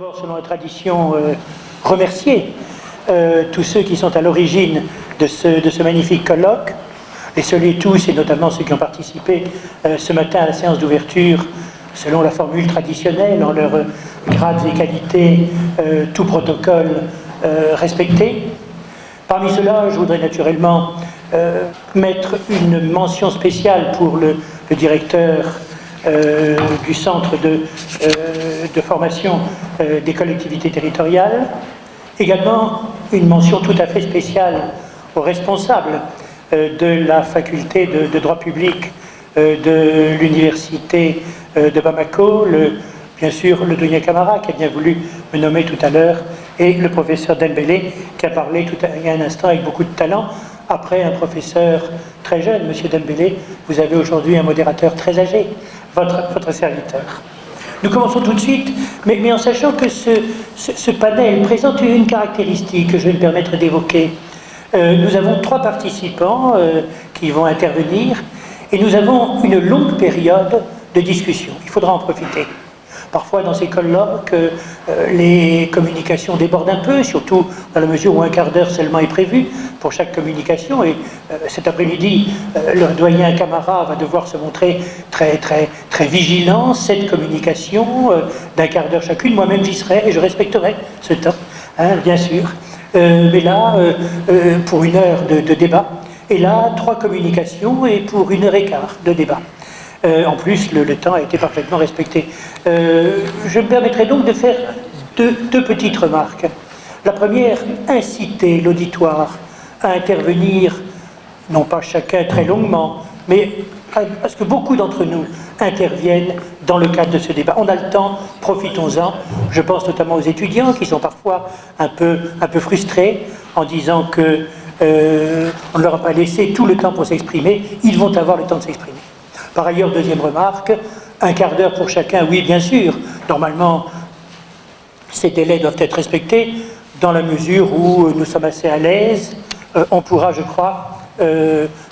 d'abord, selon la tradition, remercier tous ceux qui sont à l'origine de ce magnifique colloque, les saluer tous, et notamment ceux qui ont participé ce matin à la séance d'ouverture, selon la formule traditionnelle, en leurs grades et qualités, tout protocole respecté. Parmi ceux-là, je voudrais naturellement mettre une mention spéciale pour le directeur du centre de formation des collectivités territoriales. Également, une mention tout à fait spéciale aux responsables de la faculté de droit public de l'université de Bamako, bien sûr le Dounia Camara qui a bien voulu me nommer tout à l'heure, et le professeur Dembélé qui a parlé il y a un instant avec beaucoup de talent. Après un professeur très jeune, M. Dembélé, vous avez aujourd'hui un modérateur très âgé, votre serviteur. Nous commençons tout de suite, mais en sachant que ce panel présente une caractéristique que je vais me permettre d'évoquer. Nous avons 3 participants qui vont intervenir, et nous avons une longue période de discussion. Il faudra en profiter. Parfois, dans ces colloques, les communications débordent un peu, surtout dans la mesure où un quart d'heure seulement est prévu pour chaque communication. Et cet après-midi, le doyen Camara va devoir se montrer très vigilant. Cette communication d'un quart d'heure chacune, moi-même j'y serai et je respecterai ce temps, hein, bien sûr. Mais là, pour 1 heure de débat, et là, 3 communications et pour 1h15 de débat. En plus, le temps a été parfaitement respecté. Je me permettrai donc de faire deux petites remarques. La première, inciter l'auditoire à intervenir, non pas chacun très longuement, mais à ce que beaucoup d'entre nous interviennent dans le cadre de ce débat. On a le temps, profitons-en. Je pense notamment aux étudiants qui sont parfois un peu frustrés en disant que on ne leur a pas laissé tout le temps pour s'exprimer. Ils vont avoir le temps de s'exprimer. Par ailleurs, deuxième remarque, 1 quart d'heure pour chacun, oui, bien sûr. Normalement, ces délais doivent être respectés dans la mesure où nous sommes assez à l'aise. On pourra, je crois,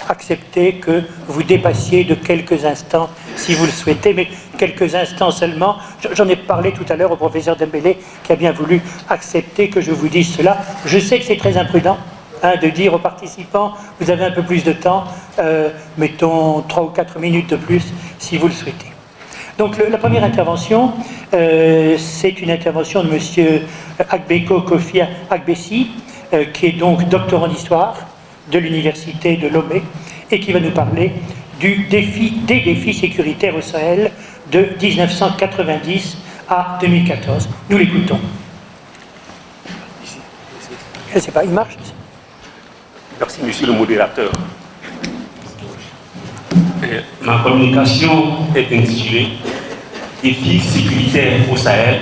accepter que vous dépassiez de quelques instants, si vous le souhaitez, mais quelques instants seulement. J'en ai parlé tout à l'heure au professeur Dembélé, qui a bien voulu accepter que je vous dise cela. Je sais que c'est très imprudent, de dire aux participants, vous avez un peu plus de temps, mettons 3 ou 4 minutes de plus, si vous le souhaitez. Donc la première intervention, c'est une intervention de M. Agbeko Kofi Agbessi, qui est donc doctorant d'histoire de l'université de Lomé, et qui va nous parler des défis sécuritaires au Sahel de 1990 à 2014. Nous l'écoutons. Je ne sais pas, il marche ? Merci, monsieur le modérateur. Ma communication est intitulée « Défis sécuritaires au Sahel ».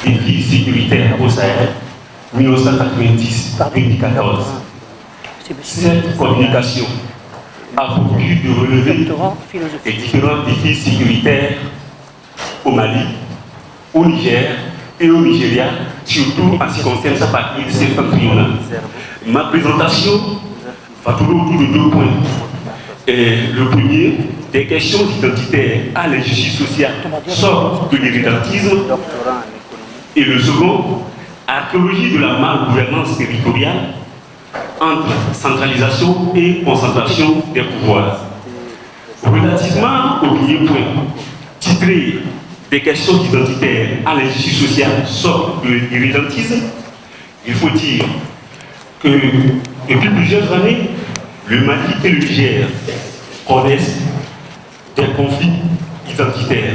Défis sécuritaires au Sahel, 1990-2014. Cette communication a pour but de relever les différents défis sécuritaires au Mali, au Niger et au Nigeria, surtout en ce qui concerne sa partie de septentrionale. Ma présentation va tourner autour de 2 points. Le premier, des questions identitaires à l'injustice sociale sortent de l'irrédentisme. Et le second, archéologie de la malgouvernance territoriale entre centralisation et concentration des pouvoirs. Relativement au premier point, titré des questions identitaires à l'injustice sociale sortent de l'irrédentisme, il faut dire que depuis plusieurs années, le Mali et le Niger connaissent des conflits identitaires.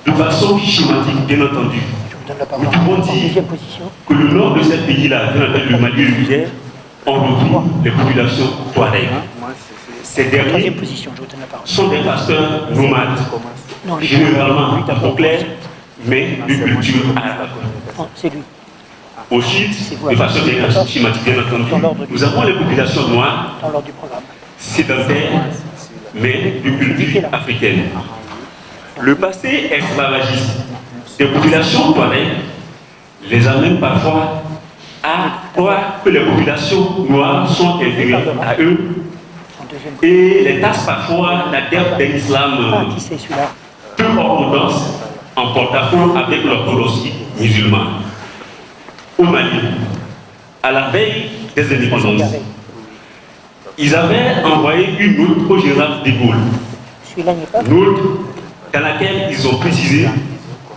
De façon schématique, bien entendu, nous pouvons dire que le nord de ces pays-là, le Mali et le Niger, ont retrouvé les populations touareg. Ces derniers sont des pasteurs nomades, généralement en clair, mais de culture arabe. Au sud, de façon schématique, bien entendu, nous avons les populations noires, sédentaires, mais de culture africaine. Le passé esclavagiste des populations touareg les amène parfois à croire que les populations noires sont inférieures à eux et les tassent parfois la dette d'un islam peu orthodoxes en porte-à-faux avec l'orthodoxie musulmane. Au Mali, à la veille des indépendances, ils avaient envoyé une note au général de Gaulle, note dans laquelle ils ont précisé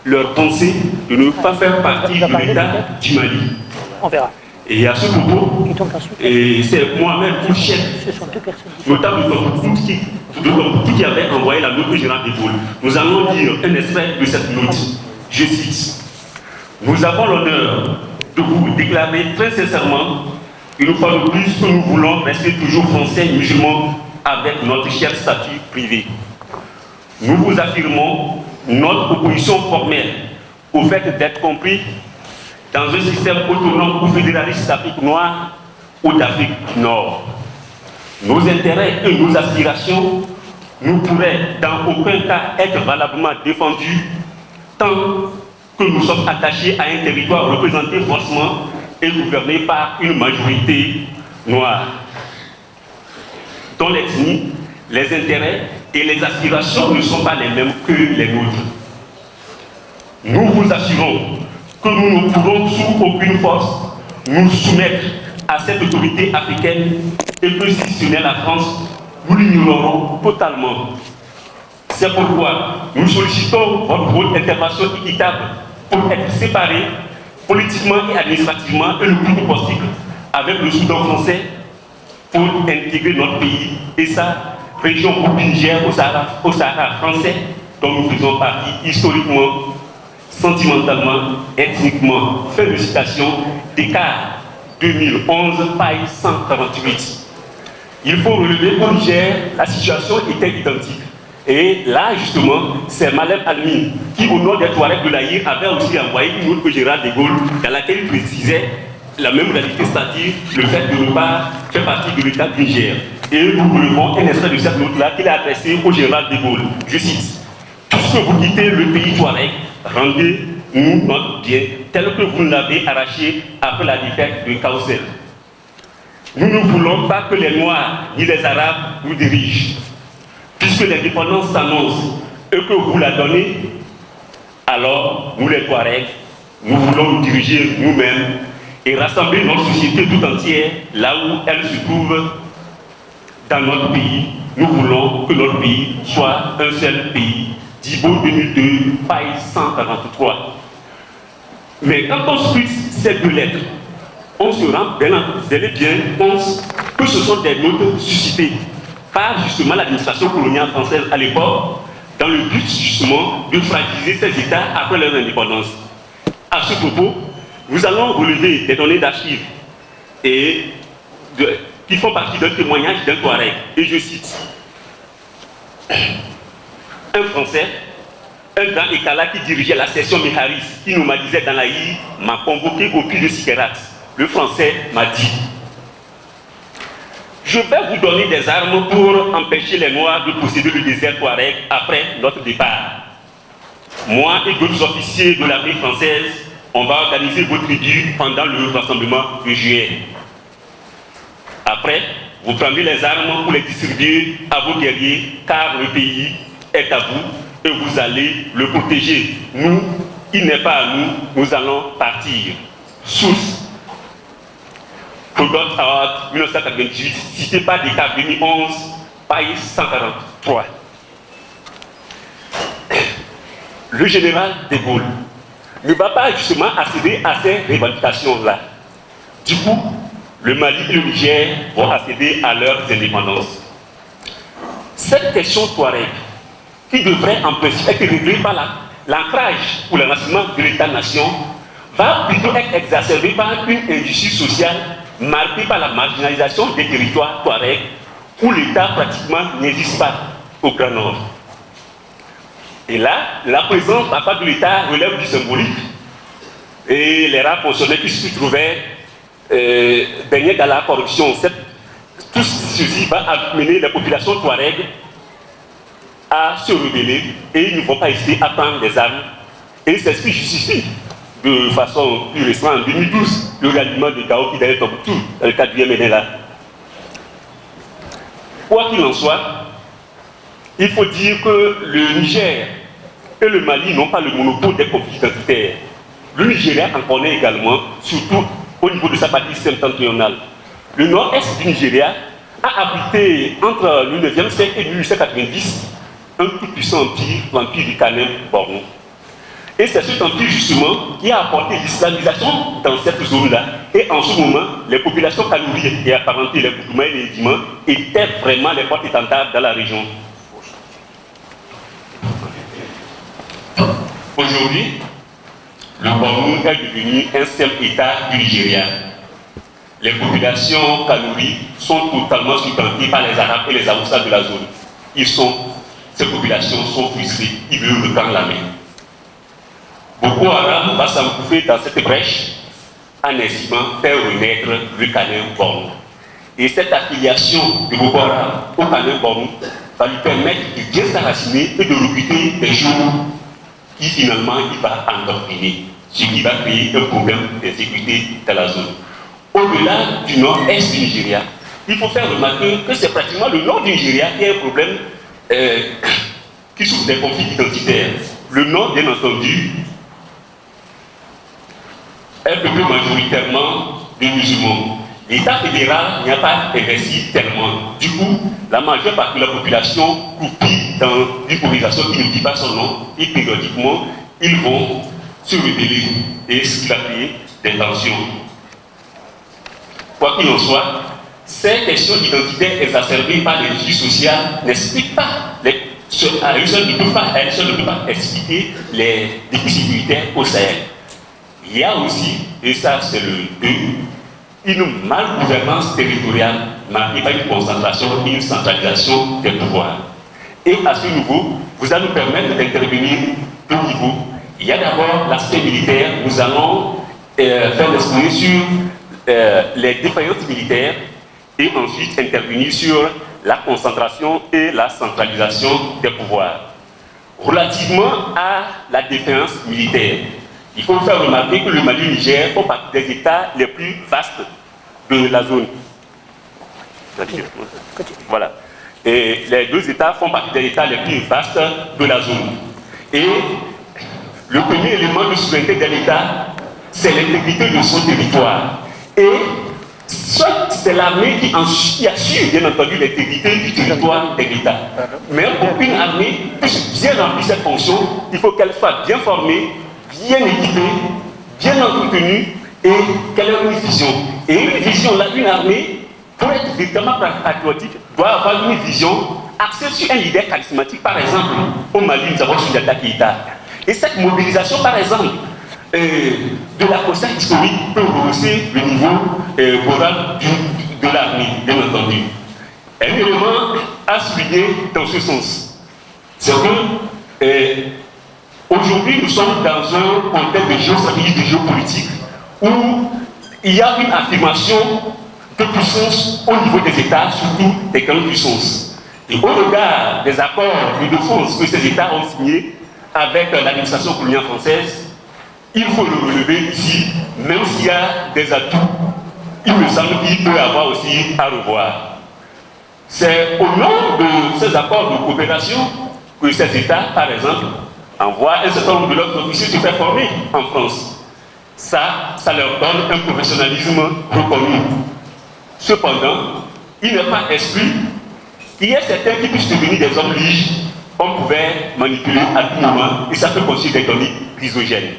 leur pensée de ne pas faire partie de l'État du Mali. On verra. Et à ce propos, et c'est Mohamed Bouchek, notable de Tombouctou, qui avait envoyé la note au général de Gaulle. Nous allons lire un extrait de cette note. Je cite: nous avons l'honneur de vous déclarer très sincèrement, une fois de plus, que nous voulons rester toujours français et musulmans avec notre cher statut privé. Nous vous affirmons notre opposition formelle au fait d'être compris dans un système autonome ou fédéraliste d'Afrique noire ou d'Afrique du Nord. Nos intérêts et nos aspirations ne pourraient dans aucun cas être valablement défendus tant que nous sommes attachés à un territoire représenté forcément et gouverné par une majorité noire, dont l'ethnie, les intérêts et les aspirations ne sont pas les mêmes que les nôtres. Nous vous assurons que nous ne pourrons sous aucune force nous soumettre à cette autorité africaine et que si ce n'est la France, nous l'ignorerons totalement. C'est pourquoi nous sollicitons votre intervention équitable pour être séparés politiquement et administrativement et le plus tôt possible avec le Soudan français pour intégrer notre pays et sa région Niger au Sahara français dont nous faisons partie historiquement, sentimentalement, ethniquement. Fin de citation, Descartes, 2011, page 148. Il faut relever qu'au Niger, la situation était identique. Et là, justement, c'est Malem Almin qui, au nom des Touaregs de l'Aïr, avait aussi envoyé une note au général de Gaulle dans laquelle il précisait la même modalité, c'est-à-dire le fait de ne pas faire partie de l'État du Niger. Et nous relevons un extrait de cette note-là qu'il a adressée au général de Gaulle. Je cite: puisque vous quittez le pays Touareg, rendez-nous notre bien tel que vous l'avez arraché après la défaite de Kaoussel. Nous ne voulons pas que les Noirs ni les Arabes nous dirigent. Puisque l'indépendance s'annonce et que vous la donnez, alors nous les Touaregs, nous voulons nous diriger nous-mêmes et rassembler notre société tout entière là où elle se trouve dans notre pays. Nous voulons que notre pays soit un seul pays. Dibo 2002, page 143. Mais quand on scrute ces deux lettres, on se rend bel et bien compte que ce sont des notes suscitées par justement l'administration coloniale française à l'époque, dans le but justement de fragiliser ces États après leur indépendance. À ce propos, nous allons relever des données d'archives qui font partie d'un témoignage d'un Touareg. Et je cite: un Français, un grand écala qui dirigeait la section Miharis, qui nomadisait dans l'Aïr, m'a convoqué au puits de Sikerat. Le Français m'a dit: je vais vous donner des armes pour empêcher les Noirs de posséder le désert Touareg après notre départ. Moi et d'autres officiers de l'armée française, on va organiser vos tribus pendant le rassemblement de juillet. Après, vous prendrez les armes pour les distribuer à vos guerriers, car le pays est à vous et vous allez le protéger. Nous, il n'est pas à nous, nous allons partir. Source: Product Award 1998, cité par Descartes 2011, page 143. Le général de Gaulle ne va pas justement accéder à ces revendications-là. Du coup, le Mali et le Niger vont accéder à leurs indépendances. Cette question Touareg, qui devrait en principe être réglée par l'ancrage ou l'enracinement de l'État-nation, va plutôt être exacerbée par une injustice sociale marquée par la marginalisation des territoires Touareg, où l'État pratiquement n'existe pas au Grand Nord. Et là, la présence parfois de l'État relève du symbolique. Et les rares fonctionnaires qui se trouvaient baignés dans la corruption, tout ceci va amener les populations Touareg à se rebeller et ils ne vont pas hésiter à prendre des armes. Et c'est ce qui justifie de façon plus récente, en 2012, le ralliement de Gao qui d'ailleurs Tombouctou, dans le cadre du MNLA. Quoi qu'il en soit, il faut dire que le Niger et le Mali n'ont pas le monopole des conflits identitaires. Le Nigeria en connaît également, surtout au niveau de sa partie septentrionale. Le nord-est du Nigeria a abrité entre le 9e siècle et 1890 un tout puissant empire, l'empire du Kanem Borno. Et c'est cet empire justement qui a apporté l'islamisation dans cette zone-là. Et en ce moment, les populations kanouries et apparentées, les Boudouma et les Dima, étaient vraiment les porte-étendards dans la région. Aujourd'hui, le Borno est devenu un seul État du Nigeria. Les populations kanouries sont totalement supplantés par les Arabes et les Haoussa de la zone. Ces populations sont frustrées, ils veulent reprendre la main. Boko Haram va s'engouffrer dans cette brèche en estimant faire renaître le Kanem Borno. Et cette affiliation de Boko Haram au Kanem Borno va lui permettre de bien s'enraciner et de recruter des jeunes qui finalement il va endoctriner, ce qui va créer un problème d'insécurité dans la zone. Au-delà du nord-est du Nigeria, il faut faire remarquer que c'est pratiquement le nord du Nigeria qui a un problème qui souffre des conflits identitaires. Le nord, bien entendu, est peuplé majoritairement de musulmans. L'État fédéral n'y a pas investi tellement. Du coup, la majeure partie de la population croupit dans une polarisation qui ne dit pas son nom et périodiquement, ils vont se rebeller et ce qui va créer des tensions. Quoi qu'il en soit, ces questions d'identité exacerbées par les régimes sociaux n'expliquent pas, à elles seules ne peuvent pas expliquer les défis sécuritaires au Sahel. Il y a aussi, et ça c'est le 2, une malgouvernance territoriale marquée par une concentration et une centralisation des pouvoirs. Et à ce niveau, vous allez nous permettre d'intervenir deux niveaux. Il y a d'abord l'aspect militaire, nous allons faire l'exposé sur les défaillances militaires et ensuite intervenir sur la concentration et la centralisation des pouvoirs. Relativement à la défaillance militaire, il faut faire remarquer que le Mali et le Niger font partie des États les plus vastes de la zone. Voilà. Et les deux États font partie des États les plus vastes de la zone. Et le premier élément de souveraineté de l'État, c'est l'intégrité de son territoire. Et c'est l'armée qui assure, bien entendu, l'intégrité du territoire de l'État. Mais pour qu'une armée puisse bien remplir cette fonction, il faut qu'elle soit bien formée, bien équipée, bien entretenue et qu'elle ait une vision. Et une vision, là, une armée, pour être véritablement patriotique, doit avoir une vision axée sur un leader charismatique. Par exemple, au Mali, nous avons Soundata Keïta. Et cette mobilisation, par exemple, de la conscience historique peut rehausser le niveau moral de l'armée, bien entendu. Un élément à souligner dans ce sens, c'est que aujourd'hui nous sommes dans un contexte de géostratégie, de géopolitique, où il y a une affirmation de puissance au niveau des États, surtout des grandes puissances. Et au regard des accords de défense que ces États ont signés avec l'administration coloniale française, il faut le relever ici, même s'il y a des atouts, il me semble qu'il peut y avoir aussi à revoir. C'est au nom de ces accords de coopération que ces États, par exemple, envoient un certain nombre de leurs officiers se faire former en France. Ça leur donne un professionnalisme reconnu. Cependant, il n'est pas exclu qu'il y ait certains qui puissent devenir des hommes liges qu'on pouvait manipuler à tout moment et ça peut constituer des données chrysogènes.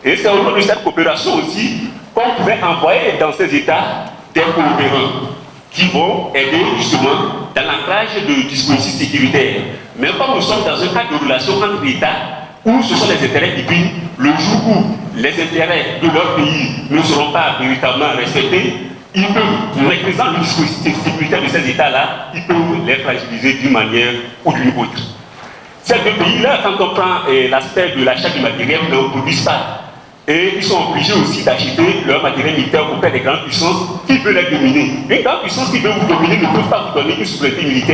Et c'est au nom de cette coopération aussi qu'on pouvait envoyer dans ces États des coopérants qui vont aider justement dans l'ancrage de dispositifs sécuritaires. Mais comme nous sommes dans un cadre de relation entre États où ce sont les intérêts qui priment, le jour où les intérêts de leur pays ne seront pas véritablement respectés, ils peuvent, maîtrisant le dispositif sécuritaire de ces États-là, ils peuvent les fragiliser d'une manière ou d'une autre. Ces deux pays-là, quand on prend l'aspect de l'achat du matériel, ne produisent pas. Et ils sont obligés aussi d'acheter leur matériel militaire auprès des grandes puissances qui veulent les dominer. Une grande puissance qui veut vous dominer ne peut pas vous donner une souveraineté militaire.